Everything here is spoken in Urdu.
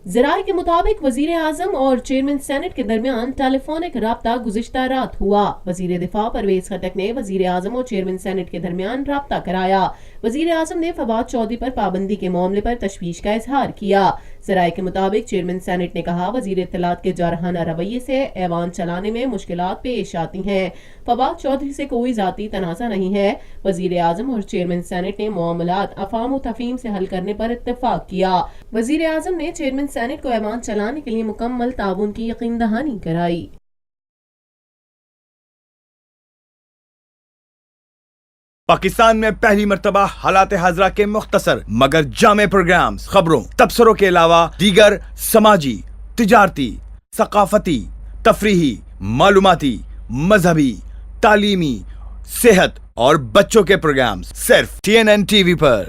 ذرائع کے مطابق وزیر اعظم اور چیئرمین سینٹ کے درمیان ٹیلیفونک رابطہ گزشتہ رات ہوا۔ وزیر دفاع پرویز خٹک نے وزیر اعظم اور چیئرمین سینٹ کے درمیان رابطہ کرایا۔ وزیر اعظم نے فواد چودھری پر پابندی کے معاملے پر تشویش کا اظہار کیا۔ ذرائع کے مطابق چیئرمین سینٹ نے کہا وزیر اطلاعات کے جارحانہ رویے سے ایوان چلانے میں مشکلات پیش آتی ہیں۔ فواد چودھری سے کوئی ذاتی تنازع نہیں ہے۔ وزیر اعظم اور چیئرمین سینٹ نے معاملات افہام و تفہیم سے حل کرنے پر اتفاق کیا۔ وزیر اعظم نے چیئرمین سینٹ کو ایوان چلانے کے لیے مکمل تعاون کی یقین دہانی کرائی۔ پاکستان میں پہلی مرتبہ حالات حاضرہ کے مختصر مگر جامع پروگرامز، خبروں، تبصروں کے علاوہ دیگر سماجی، تجارتی، ثقافتی، تفریحی، معلوماتی، مذہبی، تعلیمی، صحت اور بچوں کے پروگرامز صرف TNN TV پر۔